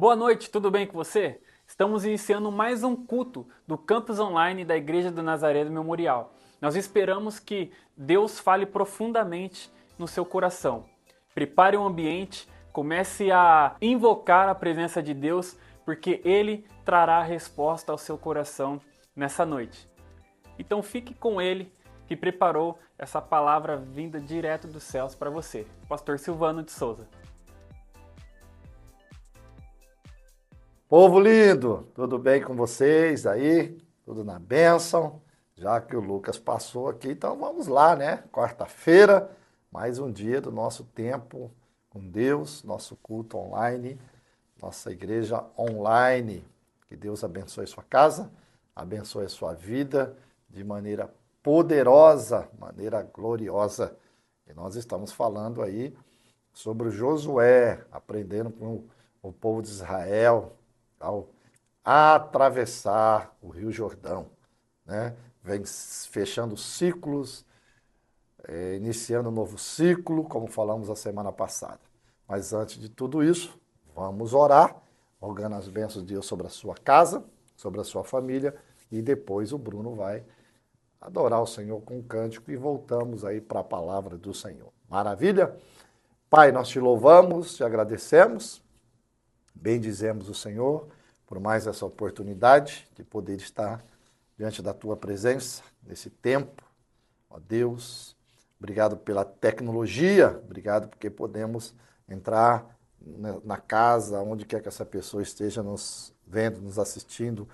Boa noite, tudo bem com você? Estamos iniciando mais um culto do campus online da Igreja do Nazaré do Memorial. Nós esperamos que Deus fale profundamente no seu coração. Prepare um ambiente, comece a invocar a presença de Deus, porque Ele trará a resposta ao seu coração nessa noite. Então fique com Ele, que preparou essa palavra vinda direto dos céus para você. Pastor Silvano de Souza. Povo lindo, tudo bem com vocês aí? Tudo na bênção? Já que o Lucas passou aqui, então vamos lá, né? Quarta-feira, mais um dia do nosso tempo com Deus, nosso culto online, nossa igreja online. Que Deus abençoe sua casa, abençoe a sua vida de maneira poderosa, maneira gloriosa. E nós estamos falando aí sobre Josué, aprendendo com o povo de Israel, ao atravessar o Rio Jordão, né? Vem fechando ciclos, iniciando um novo ciclo, como falamos a semana passada. Mas antes de tudo isso, vamos orar, rogando as bênçãos de Deus sobre a sua casa, sobre a sua família, e depois o Bruno vai adorar o Senhor com um cântico e voltamos aí para a palavra do Senhor. Maravilha? Pai, nós te louvamos, te agradecemos, bendizemos o Senhor por mais essa oportunidade de poder estar diante da tua presença nesse tempo. Ó Deus, obrigado pela tecnologia, obrigado porque podemos entrar na casa, onde quer que essa pessoa esteja nos vendo, nos assistindo,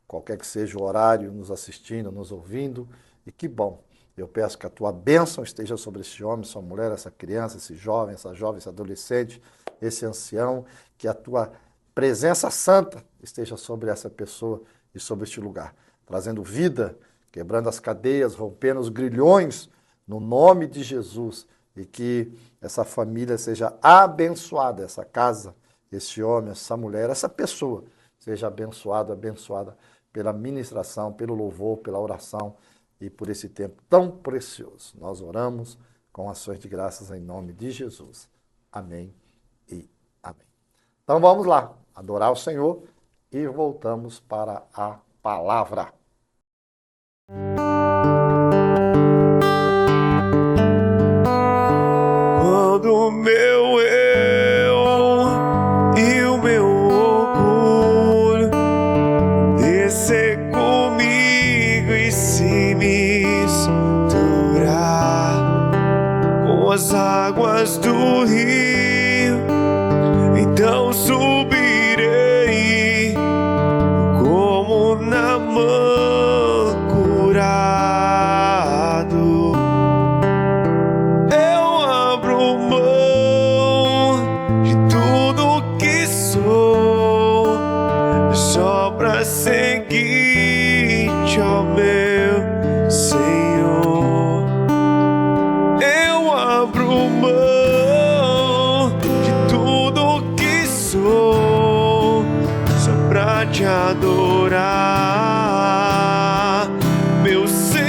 qualquer que seja o horário, nos assistindo, nos ouvindo, e que bom. Eu peço que a tua bênção esteja sobre esse homem, essa mulher, essa criança, esse jovem, esse adolescente, esse ancião, que a tua presença santa esteja sobre essa pessoa e sobre este lugar, trazendo vida, quebrando as cadeias, rompendo os grilhões, no nome de Jesus, e que essa família seja abençoada, essa casa, esse homem, essa mulher, essa pessoa, seja abençoada pela ministração, pelo louvor, pela oração e por esse tempo tão precioso. Nós oramos com ações de graças em nome de Jesus. Amém e amém. Então vamos lá, adorar o Senhor e voltamos para a palavra. Quando o meu eu e o meu orgulho descer comigo e se misturar com as águas do rio, então subirei como Naamã curado. Eu abro mão de tudo que sou, só pra seguir-te, ó meu Senhor. Eu abro mão de tudo que sou, só pra te adorar, meu Senhor.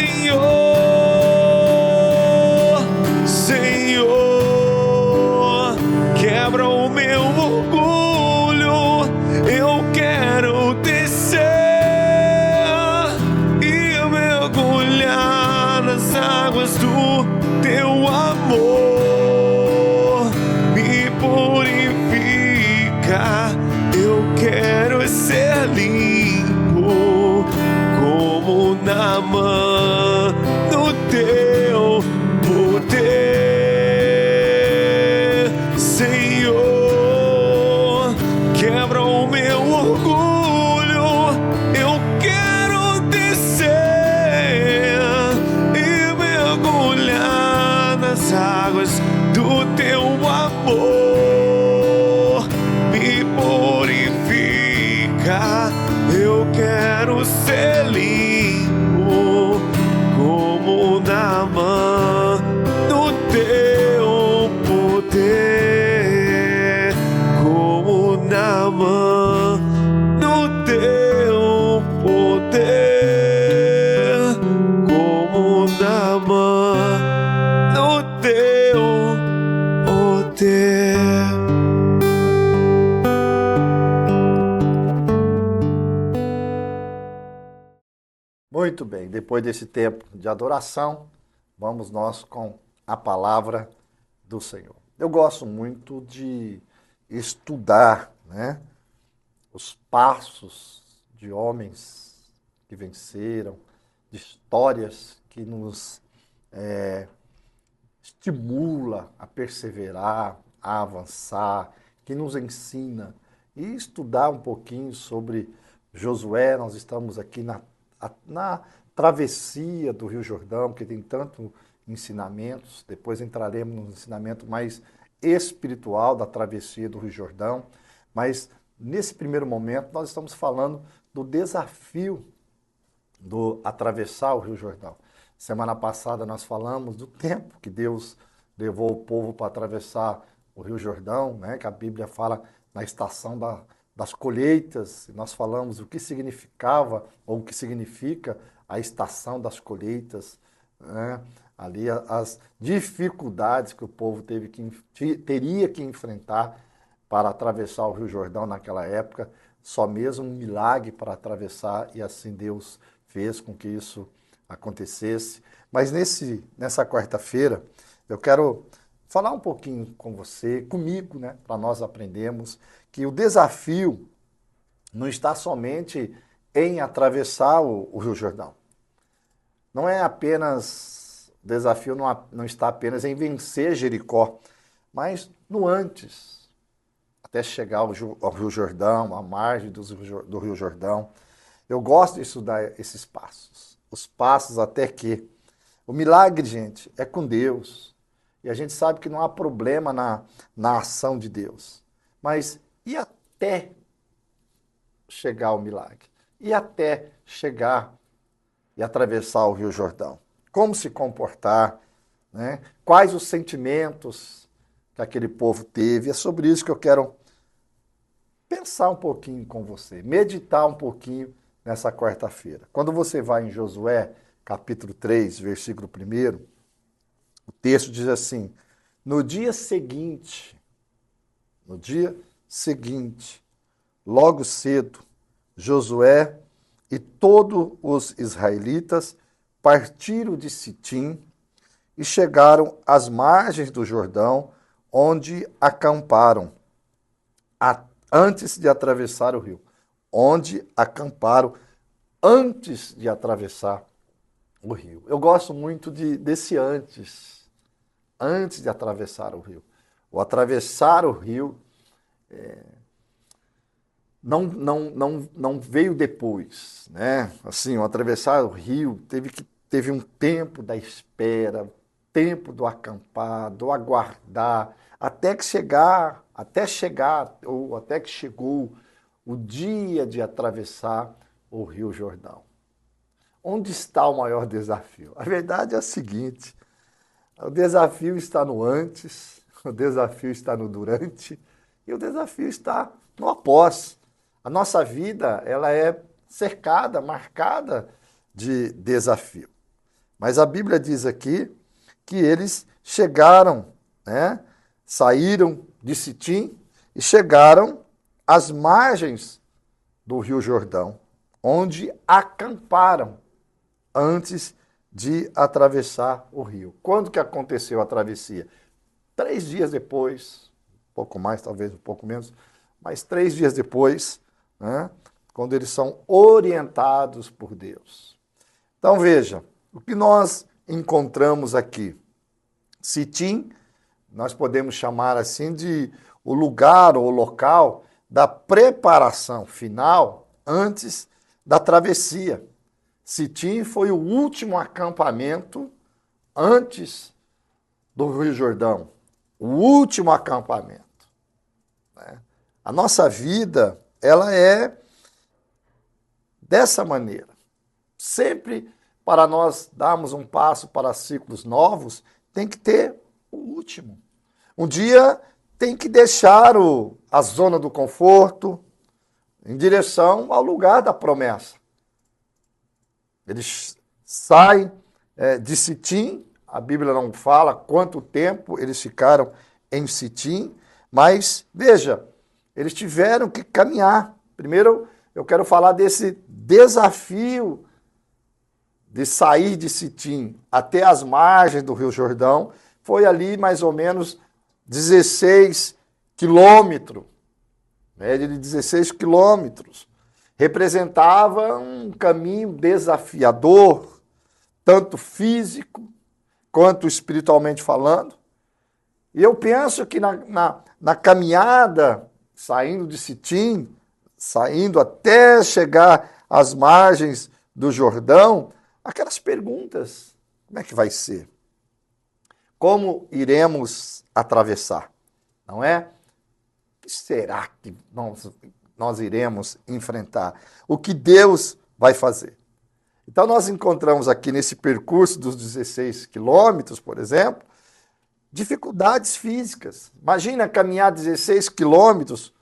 Senhor, quebra o meu orgulho, eu quero descer e mergulhar nas águas do teu amor. Me purifica, eu quero ser limpo como Naamã no teu poder. Senhor, quebra o meu orgulho, eu quero descer e mergulhar nas águas do teu amor. Me purifica, eu quero ser limpo como Naamã no teu poder, como Naamã no teu poder, como Naamã no teu poder. Muito bem, depois desse tempo de adoração, vamos nós com a palavra do Senhor. Eu gosto muito de estudar, né, os passos de homens que venceram, de histórias que nos estimula a perseverar, a avançar, que nos ensina. E estudar um pouquinho sobre Josué. Nós estamos aqui na travessia do Rio Jordão, que tem tantos ensinamentos. Depois entraremos no ensinamento mais espiritual da travessia do Rio Jordão. Mas nesse primeiro momento nós estamos falando do desafio do atravessar o Rio Jordão. Semana passada nós falamos do tempo que Deus levou o povo para atravessar o Rio Jordão, né? Que a Bíblia fala na estação das colheitas. Nós falamos o que significava ou o que significa a estação das colheitas, né? Ali as dificuldades que o povo teria que enfrentar para atravessar o Rio Jordão naquela época. Só mesmo um milagre para atravessar, e assim Deus fez com que isso acontecesse. Mas nessa quarta-feira eu quero falar um pouquinho com você, comigo, né, para nós aprendermos que o desafio não está somente em atravessar o Rio Jordão. Não é apenas, o desafio não está apenas em vencer Jericó, mas no antes, até chegar ao Rio Jordão, à margem do Rio Jordão. Eu gosto de estudar esses passos, os passos até que. O milagre, gente, é com Deus. E a gente sabe que não há problema na ação de Deus. Mas e até chegar ao milagre? E até chegar e atravessar o Rio Jordão? Como se comportar, né? Quais os sentimentos que aquele povo teve? É sobre isso que eu quero pensar um pouquinho com você, meditar um pouquinho nessa quarta-feira. Quando você vai em Josué, capítulo 3, versículo 1, o texto diz assim: no dia seguinte, logo cedo, Josué e todos os israelitas partiram de Sitim e chegaram às margens do Jordão, onde acamparam antes de atravessar o rio. Onde acamparam antes de atravessar o rio. Eu gosto muito desse antes de atravessar o rio. O atravessar o rio não veio depois, né? Assim, o atravessar o rio teve um tempo da espera, tempo do acampar, do aguardar, até que chegou o dia de atravessar o Rio Jordão. Onde está o maior desafio? A verdade é a seguinte: o desafio está no antes, o desafio está no durante e o desafio está no após. A nossa vida, ela é cercada, marcada de desafio. Mas a Bíblia diz aqui que eles chegaram, né? Saíram de Sitim e chegaram às margens do Rio Jordão, onde acamparam antes de atravessar o rio. Quando que aconteceu a travessia? 3 dias depois, um pouco mais, talvez um pouco menos, mas 3 dias depois, né, quando eles são orientados por Deus. Então veja, o que nós encontramos aqui? Sitim, nós podemos chamar assim de o lugar ou o local da preparação final antes da travessia. Sitim foi o último acampamento antes do Rio Jordão. O último acampamento, né? A nossa vida, ela é dessa maneira. Sempre para nós darmos um passo para ciclos novos, tem que ter o último. Um dia tem que deixar a zona do conforto em direção ao lugar da promessa. Eles saem de Sitim, a Bíblia não fala quanto tempo eles ficaram em Sitim, mas veja, eles tiveram que caminhar. Primeiro, eu quero falar desse desafio de sair de Sitim até as margens do Rio Jordão, foi ali mais ou menos 16 quilômetros, média de 16 quilômetros. Representava um caminho desafiador, tanto físico quanto espiritualmente falando. E eu penso que na caminhada, saindo de Sitim, saindo até chegar às margens do Jordão, aquelas perguntas: como é que vai ser? Como iremos atravessar? Não é? O que será que nós iremos enfrentar? O que Deus vai fazer? Então nós encontramos aqui nesse percurso dos 16 quilômetros, por exemplo, dificuldades físicas. Imagina caminhar 16 quilômetros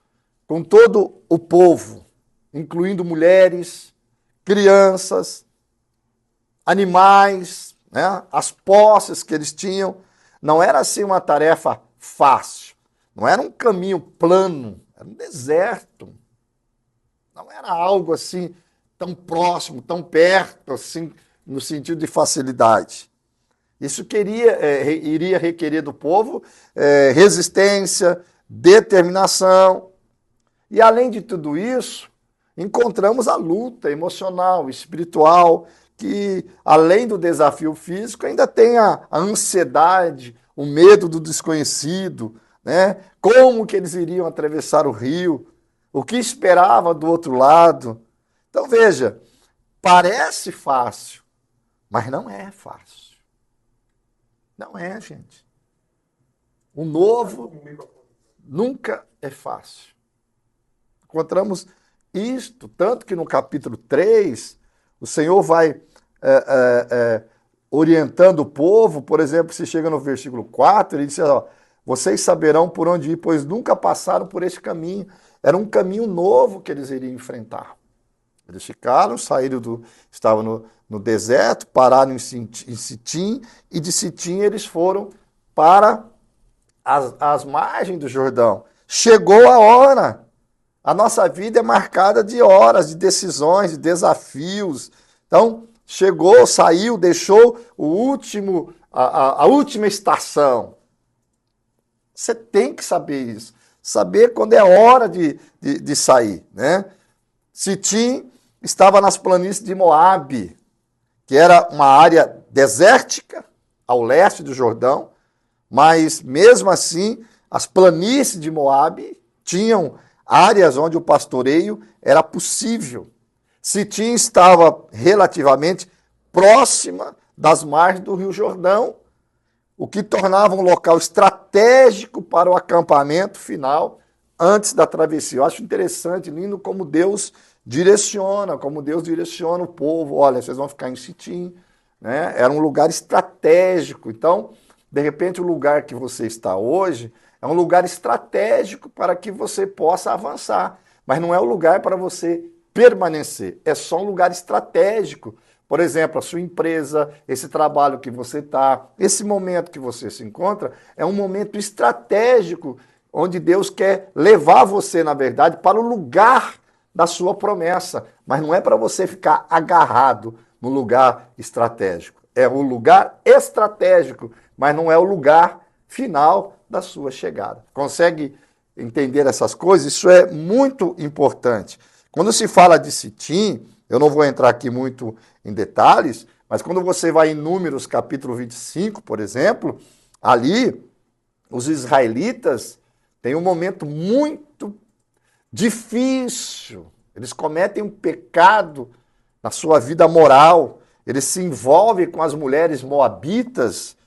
com todo o povo, incluindo mulheres, crianças, animais, né? As posses que eles tinham. Não era assim uma tarefa fácil. Não era um caminho plano, era um deserto. Não era algo assim tão próximo, tão perto, assim, no sentido de facilidade. Isso iria requerer do povo resistência, determinação. E além de tudo isso, encontramos a luta emocional, espiritual, que além do desafio físico, ainda tem a ansiedade, o medo do desconhecido, né? Como que eles iriam atravessar o rio, o que esperava do outro lado. Então veja, parece fácil, mas não é fácil. Não é, gente. O novo nunca é fácil. Encontramos isto, tanto que no capítulo 3, o Senhor vai orientando o povo. Por exemplo, se chega no versículo 4, ele diz: ó, vocês saberão por onde ir, pois nunca passaram por este caminho. Era um caminho novo que eles iriam enfrentar. Eles ficaram, estavam no deserto, pararam em Sitim, e de Sitim eles foram para as margens do Jordão. Chegou a hora. A nossa vida é marcada de horas, de decisões, de desafios. Então, chegou, saiu, deixou a última estação. Você tem que saber isso. Saber quando é hora de sair, né? Sitim estava nas planícies de Moabe, que era uma área desértica ao leste do Jordão, mas mesmo assim as planícies de Moabe tinham áreas onde o pastoreio era possível. Sitim estava relativamente próxima das margens do Rio Jordão, o que tornava um local estratégico para o acampamento final antes da travessia. Eu acho interessante, lindo, como Deus direciona o povo. Olha, vocês vão ficar em Sitim, né? Era um lugar estratégico. Então, de repente, o lugar que você está hoje é um lugar estratégico para que você possa avançar, mas não é o lugar para você permanecer, é só um lugar estratégico. Por exemplo, a sua empresa, esse trabalho que você está, esse momento que você se encontra, é um momento estratégico, onde Deus quer levar você, na verdade, para o lugar da sua promessa, mas não é para você ficar agarrado no lugar estratégico. É o lugar estratégico, mas não é o lugar final da sua chegada. Consegue entender essas coisas? Isso é muito importante. Quando se fala de Sitim, eu não vou entrar aqui muito em detalhes, mas quando você vai em Números capítulo 25, por exemplo, ali os israelitas têm um momento muito difícil. Eles cometem um pecado na sua vida moral, eles se envolvem com as mulheres moabitas,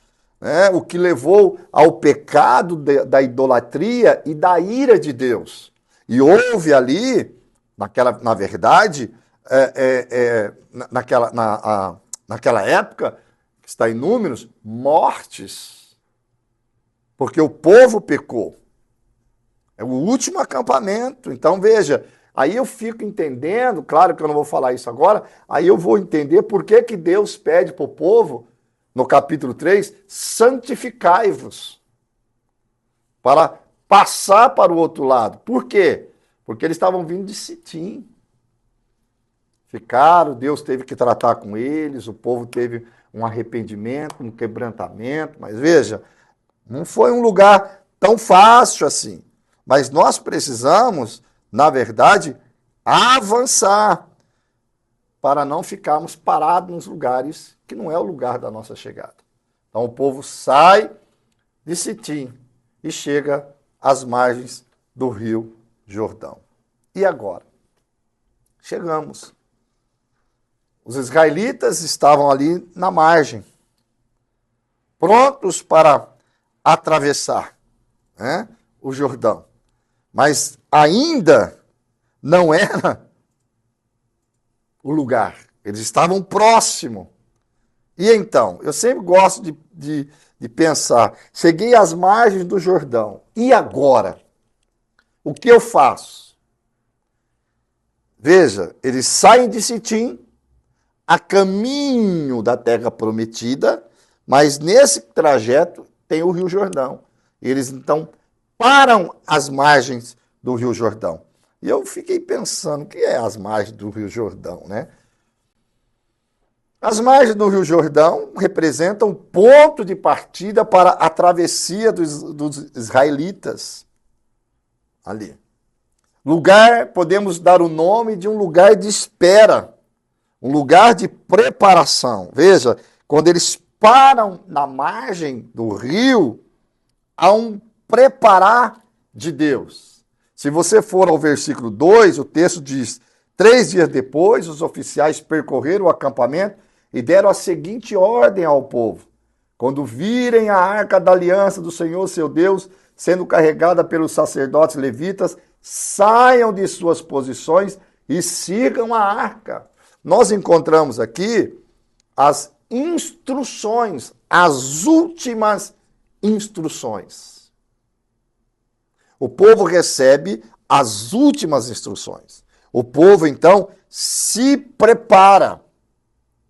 né, o que levou ao pecado da idolatria e da ira de Deus. E houve ali, na verdade, naquela época, que está em Números, mortes, porque o povo pecou. É o último acampamento. Então, veja, aí eu fico entendendo, claro que eu não vou falar isso agora, aí eu vou entender por que Deus pede para o povo, no capítulo 3, santificai-vos, para passar para o outro lado. Por quê? Porque eles estavam vindo de Sitim. Ficaram, Deus teve que tratar com eles, o povo teve um arrependimento, um quebrantamento, mas veja, não foi um lugar tão fácil assim. Mas nós precisamos, na verdade, avançar para não ficarmos parados nos lugares que não é o lugar da nossa chegada. Então o povo sai de Sitim e chega às margens do rio Jordão. E agora? Chegamos. Os israelitas estavam ali na margem, prontos para atravessar, né, o Jordão. Mas ainda não era o lugar. Eles estavam próximos. E então, eu sempre gosto de pensar, cheguei às margens do Jordão, e agora? O que eu faço? Veja, eles saem de Sitim, a caminho da terra prometida, mas nesse trajeto tem o Rio Jordão. Eles então param às margens do Rio Jordão. E eu fiquei pensando, o que é as margens do Rio Jordão, né? As margens do Rio Jordão representam o ponto de partida para a travessia dos israelitas ali. Lugar, podemos dar o nome de um lugar de espera, um lugar de preparação. Veja, quando eles param na margem do rio, há um preparar de Deus. Se você for ao versículo 2, o texto diz: 3 dias depois, os oficiais percorreram o acampamento e deram a seguinte ordem ao povo: quando virem a arca da aliança do Senhor, seu Deus, sendo carregada pelos sacerdotes levitas, saiam de suas posições e sigam a arca. Nós encontramos aqui as instruções, as últimas instruções. O povo recebe as últimas instruções. O povo, então, se prepara.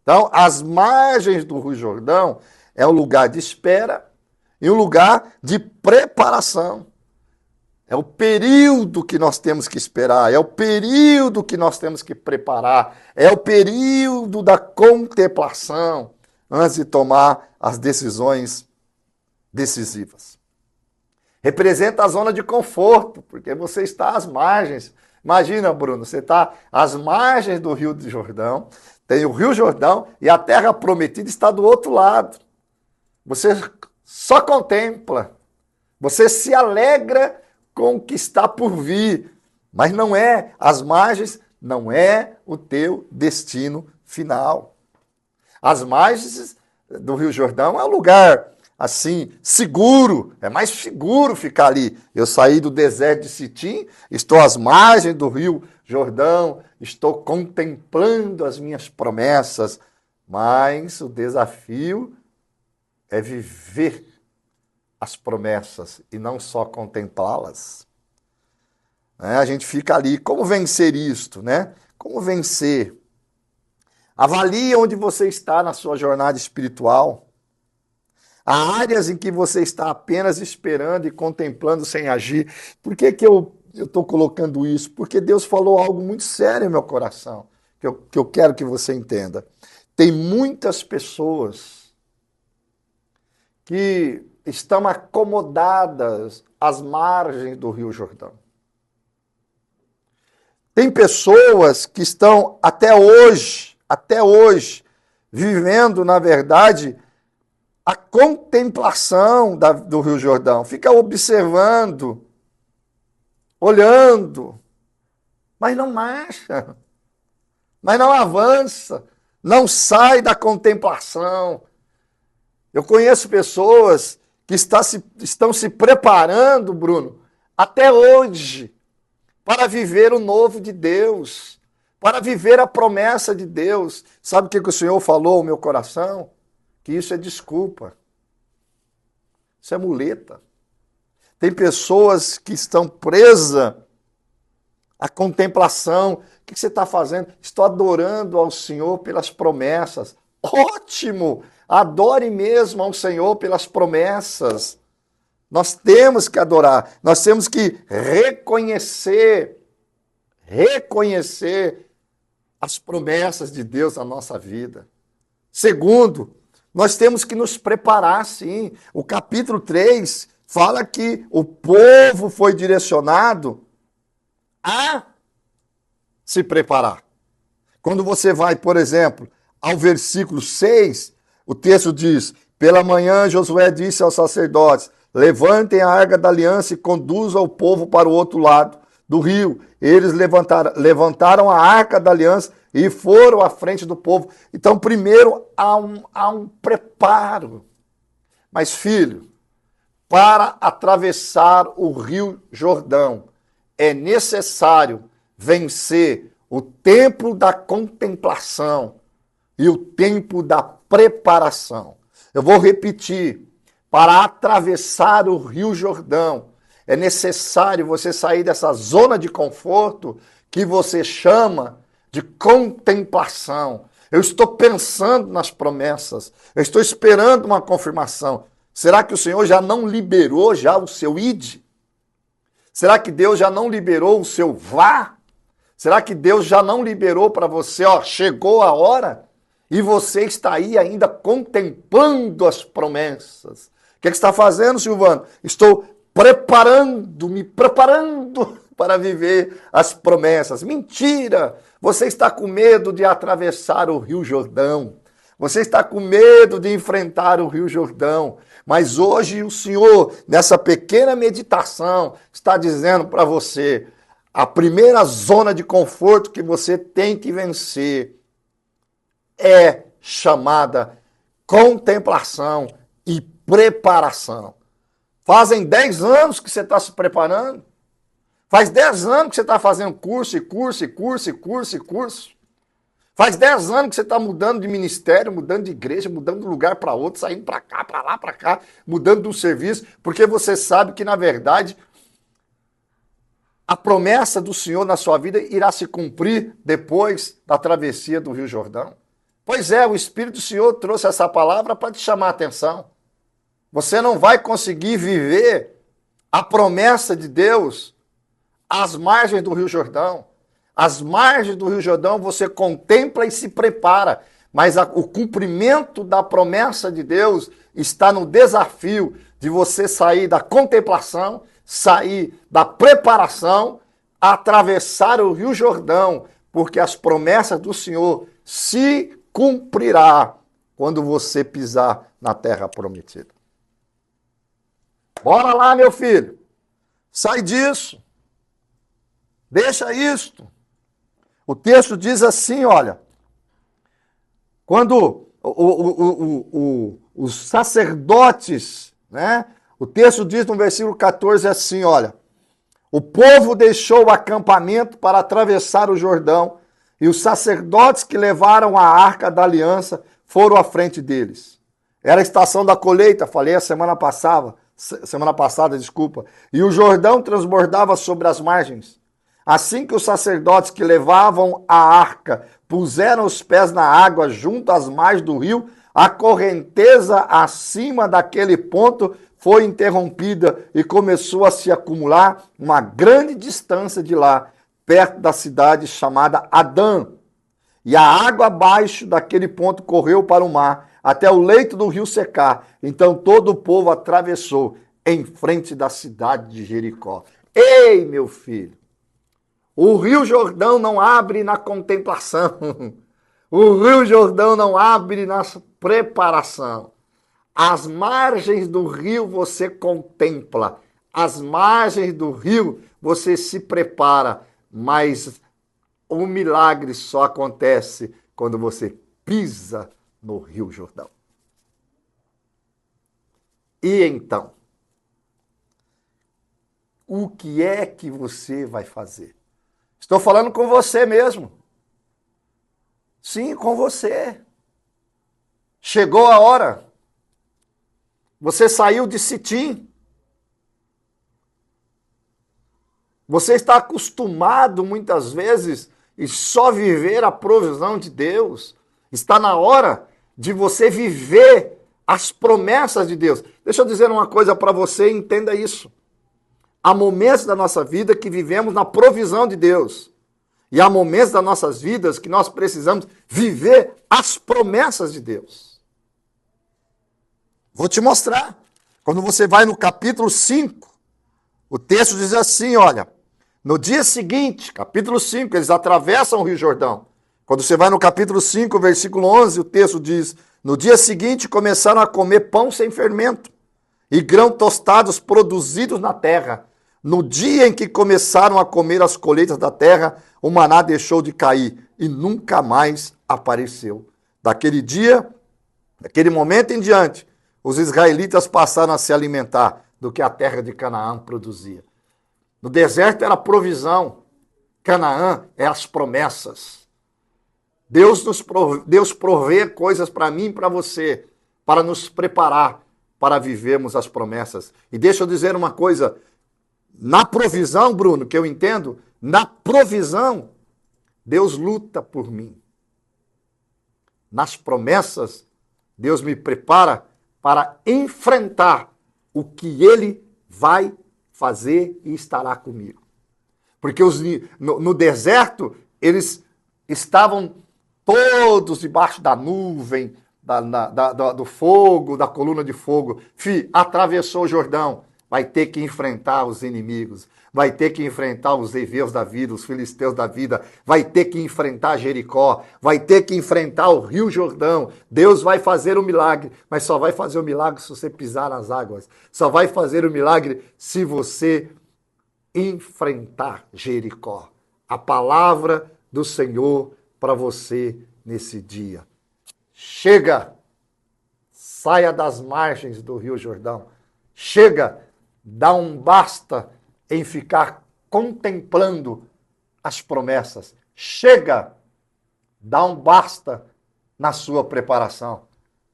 Então, as margens do Rio Jordão é um lugar de espera e um lugar de preparação. É o período que nós temos que esperar, é o período que nós temos que preparar, é o período da contemplação antes de tomar as decisões decisivas. Representa a zona de conforto, porque você está às margens. Imagina, Bruno, você está às margens do Rio Jordão, tem o Rio Jordão e a terra prometida está do outro lado. Você só contempla, você se alegra com o que está por vir, mas não é, as margens não é o teu destino final. As margens do Rio Jordão é um lugar assim, seguro, é mais seguro ficar ali. Eu saí do deserto de Sitim, estou às margens do Rio Jordão, estou contemplando as minhas promessas, mas o desafio é viver as promessas e não só contemplá-las. A gente fica ali, como vencer isto, né? Como vencer? Avalie onde você está na sua jornada espiritual. Há áreas em que você está apenas esperando e contemplando sem agir. Por que eu estou colocando isso? Porque Deus falou algo muito sério no meu coração, que eu quero que você entenda. Tem muitas pessoas que estão acomodadas às margens do Rio Jordão. Tem pessoas que estão até hoje, vivendo, na verdade, a contemplação do Rio Jordão. Fica observando, olhando, mas não marcha, mas não avança, não sai da contemplação. Eu conheço pessoas que estão se preparando, Bruno, até hoje, para viver o novo de Deus, para viver a promessa de Deus. Sabe o que o Senhor falou ao meu coração? Que isso é desculpa. Isso é muleta. Tem pessoas que estão presas à contemplação. O que você está fazendo? Estou adorando ao Senhor pelas promessas. Ótimo! Adore mesmo ao Senhor pelas promessas. Nós temos que adorar, nós temos que reconhecer as promessas de Deus na nossa vida. Segundo, nós temos que nos preparar, sim. O capítulo 3 fala que o povo foi direcionado a se preparar. Quando você vai, por exemplo, ao versículo 6, o texto diz: pela manhã Josué disse aos sacerdotes: levantem a arca da aliança e conduzam o povo para o outro lado do rio. Eles levantaram a arca da aliança e foram à frente do povo. Então, primeiro, há um preparo. Mas, filho, para atravessar o rio Jordão, é necessário vencer o tempo da contemplação e o tempo da preparação. Eu vou repetir. Para atravessar o rio Jordão, é necessário você sair dessa zona de conforto que você chama de contemplação. Eu estou pensando nas promessas, eu estou esperando uma confirmação. Será que o Senhor já não liberou já o seu ide? Será que Deus já não liberou o seu vá? Será que Deus já não liberou para você, chegou a hora? E você está aí ainda contemplando as promessas. O que você está fazendo, Silvano? Estou me preparando para viver as promessas. Mentira! Você está com medo de atravessar o Rio Jordão. Você está com medo de enfrentar o Rio Jordão. Mas hoje o Senhor, nessa pequena meditação, está dizendo para você, a primeira zona de conforto que você tem que vencer é chamada contemplação e preparação. Fazem 10 anos que você está se preparando. Faz 10 anos que você está fazendo curso. Faz 10 anos que você está mudando de ministério, mudando de igreja, mudando de um lugar para outro, saindo para cá, para lá, para cá, mudando de um serviço, porque você sabe que, na verdade, a promessa do Senhor na sua vida irá se cumprir depois da travessia do Rio Jordão. Pois é, o Espírito do Senhor trouxe essa palavra para te chamar a atenção. Você não vai conseguir viver a promessa de Deus às margens do Rio Jordão. Às margens do Rio Jordão você contempla e se prepara, mas o cumprimento da promessa de Deus está no desafio de você sair da contemplação, sair da preparação, atravessar o Rio Jordão, porque as promessas do Senhor se cumprirá quando você pisar na terra prometida. Bora lá, meu filho. Sai disso. Deixa isto. O texto diz assim, olha. Quando os sacerdotes, né? O texto diz no versículo 14 assim, olha. O povo deixou o acampamento para atravessar o Jordão, e os sacerdotes que levaram a arca da aliança foram à frente deles. Era a estação da colheita, falei a semana passada, e o Jordão transbordava sobre as margens. Assim que os sacerdotes que levavam a arca puseram os pés na água junto às margens do rio, a correnteza acima daquele ponto foi interrompida e começou a se acumular uma grande distância de lá, perto da cidade chamada Adã. E a água abaixo daquele ponto correu para o mar, até o leito do rio secar. Então todo o povo atravessou em frente da cidade de Jericó. Ei, meu filho, o Rio Jordão não abre na contemplação. O Rio Jordão não abre na preparação. As margens do rio você contempla. As margens do rio você se prepara. Mas o milagre só acontece quando você pisa no Rio Jordão. E então, o que é que você vai fazer? Estou falando com você mesmo. Sim, com você. Chegou a hora. Você saiu de Sitim. Você está acostumado muitas vezes em só viver a provisão de Deus. Está na hora de você viver as promessas de Deus. Deixa eu dizer uma coisa para você, entenda isso. Há momentos da nossa vida que vivemos na provisão de Deus. E há momentos das nossas vidas que nós precisamos viver as promessas de Deus. Vou te mostrar. Quando você vai no capítulo 5, o texto diz assim, olha, no dia seguinte, capítulo 5, eles atravessam o Rio Jordão. Quando você vai no capítulo 5, versículo 11, o texto diz, no dia seguinte começaram a comer pão sem fermento e grão tostados produzidos na terra. No dia em que começaram a comer as colheitas da terra, o maná deixou de cair e nunca mais apareceu. Daquele dia, daquele momento em diante, os israelitas passaram a se alimentar do que a terra de Canaã produzia. No deserto era provisão, Canaã é as promessas. Deus provê coisas para mim e para você, para nos preparar para vivermos as promessas. E deixa eu dizer uma coisa, na provisão, Bruno, que eu entendo, na provisão, Deus luta por mim. Nas promessas, Deus me prepara para enfrentar o que Ele vai fazer e estará comigo. Porque no deserto, eles estavam todos debaixo da nuvem, do fogo, da coluna de fogo. Atravessou o Jordão, vai ter que enfrentar os inimigos, vai ter que enfrentar os heveus da vida, os filisteus da vida, vai ter que enfrentar Jericó, vai ter que enfrentar o Rio Jordão. Deus vai fazer o milagre, mas só vai fazer o milagre se você pisar nas águas. Só vai fazer o milagre se você enfrentar Jericó. A palavra do Senhor para você nesse dia. Chega! Saia das margens do Rio Jordão. Chega! Dá um basta em ficar contemplando as promessas. Chega! Dá um basta na sua preparação.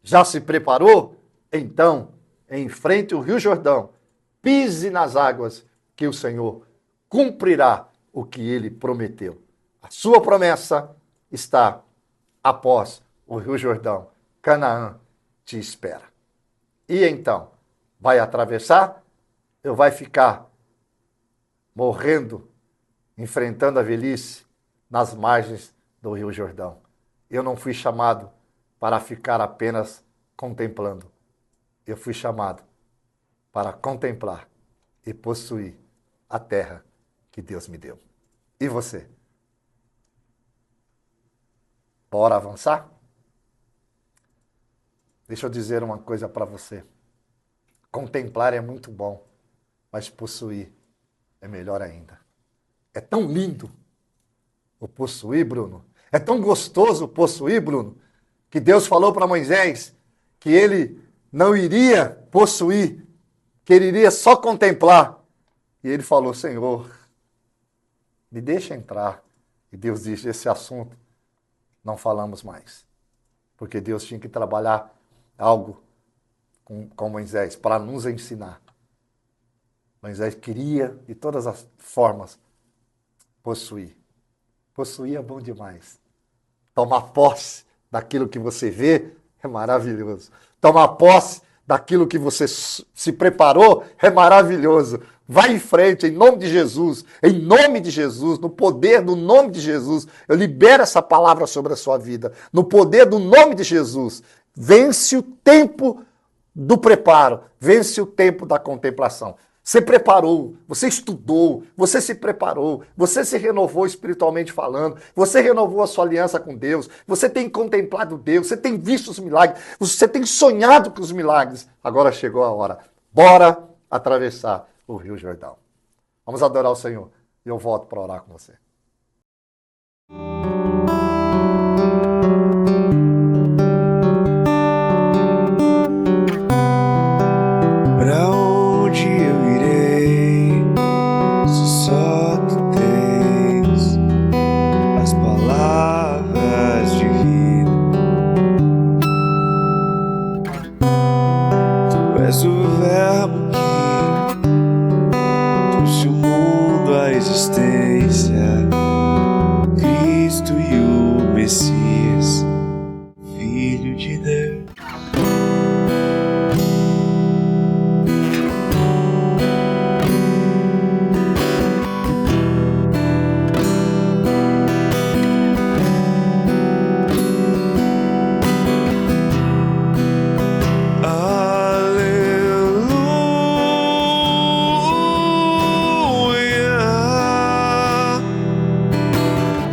Já se preparou? Então, enfrente o Rio Jordão. Pise nas águas que o Senhor cumprirá o que Ele prometeu. A sua promessa está após o Rio Jordão. Canaã te espera. E então, vai atravessar ou vai ficar morrendo, enfrentando a velhice nas margens do Rio Jordão? Eu não fui chamado para ficar apenas contemplando. Eu fui chamado para contemplar e possuir a terra que Deus me deu. E você? Bora avançar? Deixa eu dizer uma coisa para você. Contemplar é muito bom, mas possuir é melhor ainda. É tão lindo o possuir, Bruno. É tão gostoso possuir, Bruno, que Deus falou para Moisés que ele não iria possuir, que ele iria só contemplar. E ele falou, Senhor, me deixa entrar. E Deus disse, esse assunto não falamos mais. Porque Deus tinha que trabalhar algo com Moisés para nos ensinar. Moisés queria, de todas as formas, possuir. Possuir é bom demais. Tomar posse daquilo que você vê é maravilhoso. Tomar posse daquilo que você se preparou é maravilhoso. Vai em frente, em nome de Jesus, no poder do nome de Jesus. Eu libero essa palavra sobre a sua vida. No poder do nome de Jesus. Vence o tempo do preparo, vence o tempo da contemplação. Você preparou, você estudou, você se preparou, você se renovou espiritualmente falando, você renovou a sua aliança com Deus, você tem contemplado Deus, você tem visto os milagres, você tem sonhado com os milagres. Agora chegou a hora. Bora atravessar o Rio Jordão. Vamos adorar o Senhor e eu volto para orar com você. Pra onde eu irei, se só tu tens as palavras de vida? Tu és o verbo que trouxe o mundo à existência.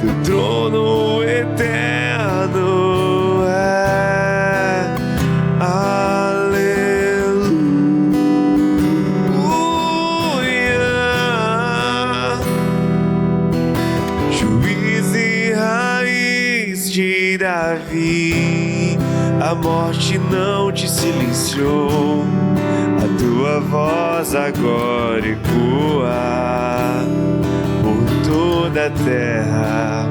teu trono eterno é. Aleluia. Juiz e raiz de Davi, a morte não te silenciou, a tua voz agora ecoa por toda a terra.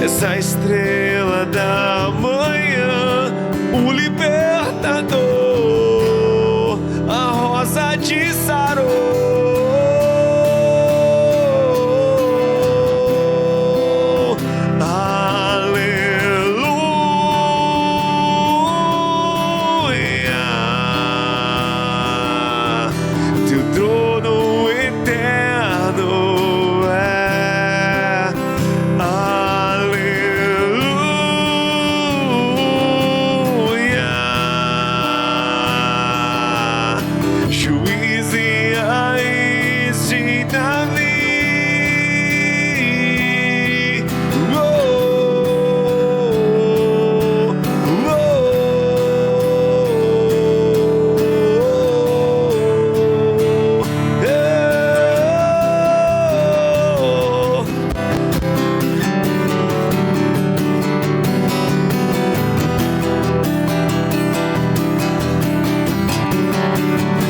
Essa estrela da manhã, o libertador, a rosa de Sarô.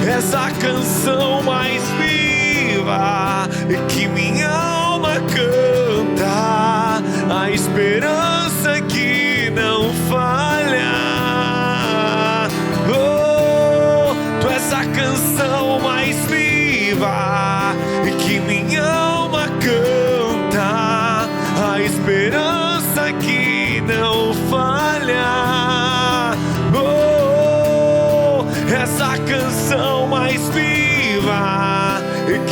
Essa canção mais viva que minha alma canta, a esperança que não falha. Oh, tu és a canção mais viva que minha alma canta, a esperança que não falha. Oh, essa canção mais viva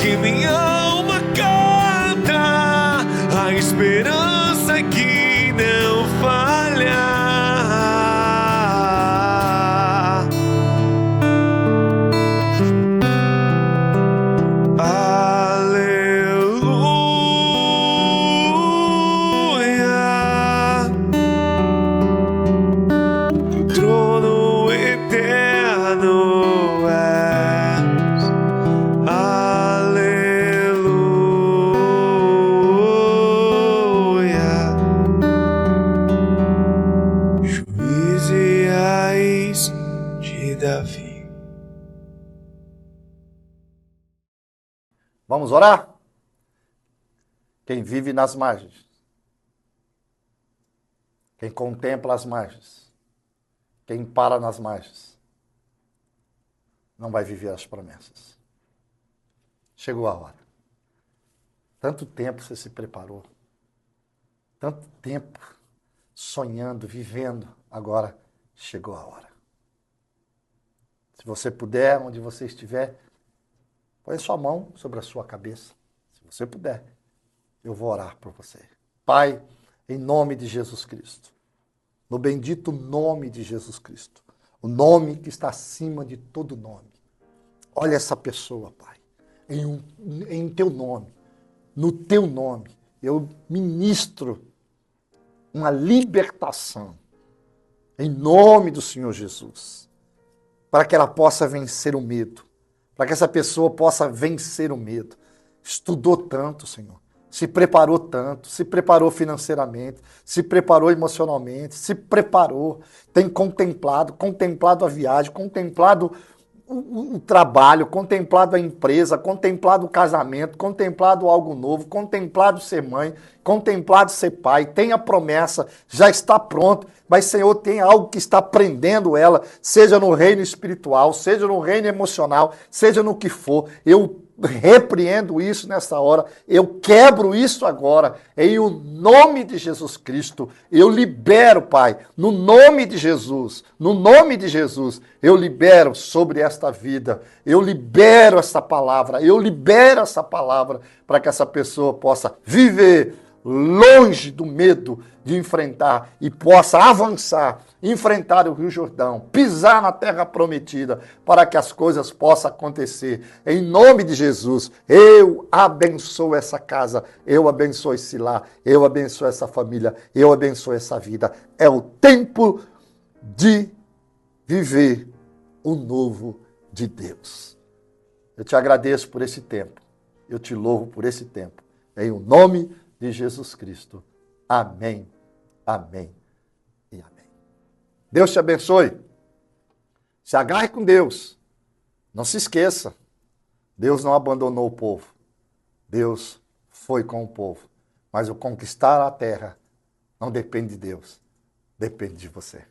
que minha alma canta, a esperança que não falha. Aleluia. Trono eterno és. Aleluia. Juiz e raiz de Davi. Vamos orar? Quem vive nas margens, quem contempla as margens, quem para nas margens, não vai viver as promessas. Chegou a hora. Tanto tempo você se preparou, tanto tempo sonhando, vivendo, agora chegou a hora. Se você puder, onde você estiver, põe sua mão sobre a sua cabeça. Se você puder, eu vou orar por você. Pai, em nome de Jesus Cristo, no bendito nome de Jesus Cristo, o nome que está acima de todo nome. Olha essa pessoa, Pai, em teu nome, no teu nome, eu ministro uma libertação, em nome do Senhor Jesus, para que ela possa vencer o medo, para que essa pessoa possa vencer o medo. Estudou tanto, Senhor, se preparou tanto, se preparou financeiramente, se preparou emocionalmente, se preparou, tem contemplado a viagem, contemplado o trabalho, contemplado a empresa, contemplado o casamento, contemplado algo novo, contemplado ser mãe, contemplado ser pai, tem a promessa, já está pronto, mas, Senhor, tem algo que está prendendo ela, seja no reino espiritual, seja no reino emocional, seja no que for. Eu repreendo isso nessa hora, eu quebro isso agora, em o nome de Jesus Cristo, eu libero, Pai, no nome de Jesus, eu libero sobre esta vida, eu libero essa palavra para que essa pessoa possa viver longe do medo de enfrentar e possa avançar, enfrentar o Rio Jordão, pisar na terra prometida, para que as coisas possam acontecer. Em nome de Jesus, eu abençoo essa casa, eu abençoo esse lar, eu abençoo essa família, eu abençoo essa vida. É o tempo de viver o novo de Deus. Eu te agradeço por esse tempo. Eu te louvo por esse tempo. Em o nome de Jesus Cristo. Amém, amém e amém. Deus te abençoe. Se agarre com Deus. Não se esqueça. Deus não abandonou o povo. Deus foi com o povo. Mas o conquistar a terra não depende de Deus. Depende de você.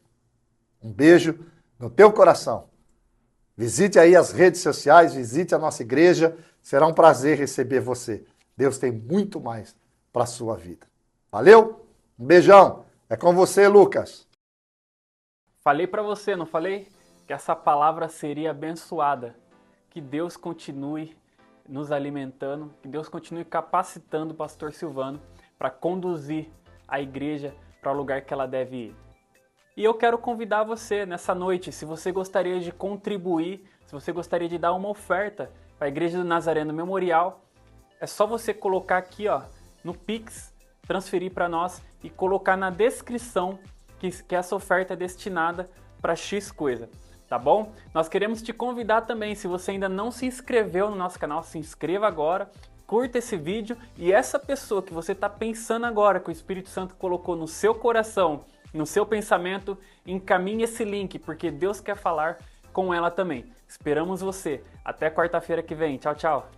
Um beijo no teu coração. Visite aí as redes sociais, visite a nossa igreja. Será um prazer receber você. Deus tem muito mais para a sua vida. Valeu? Um beijão. É com você, Lucas. Falei para você, não falei? Que essa palavra seria abençoada. Que Deus continue nos alimentando, que Deus continue capacitando o pastor Silvano para conduzir a igreja para o lugar que ela deve ir. E eu quero convidar você nessa noite, se você gostaria de contribuir, se você gostaria de dar uma oferta para a Igreja do Nazareno Memorial, é só você colocar aqui, ó, no Pix, transferir para nós e colocar na descrição que essa oferta é destinada para X coisa, tá bom? Nós queremos te convidar também, se você ainda não se inscreveu no nosso canal, se inscreva agora, curta esse vídeo e essa pessoa que você está pensando agora, que o Espírito Santo colocou no seu coração, no seu pensamento, encaminhe esse link, porque Deus quer falar com ela também. Esperamos você. Até quarta-feira que vem. Tchau, tchau.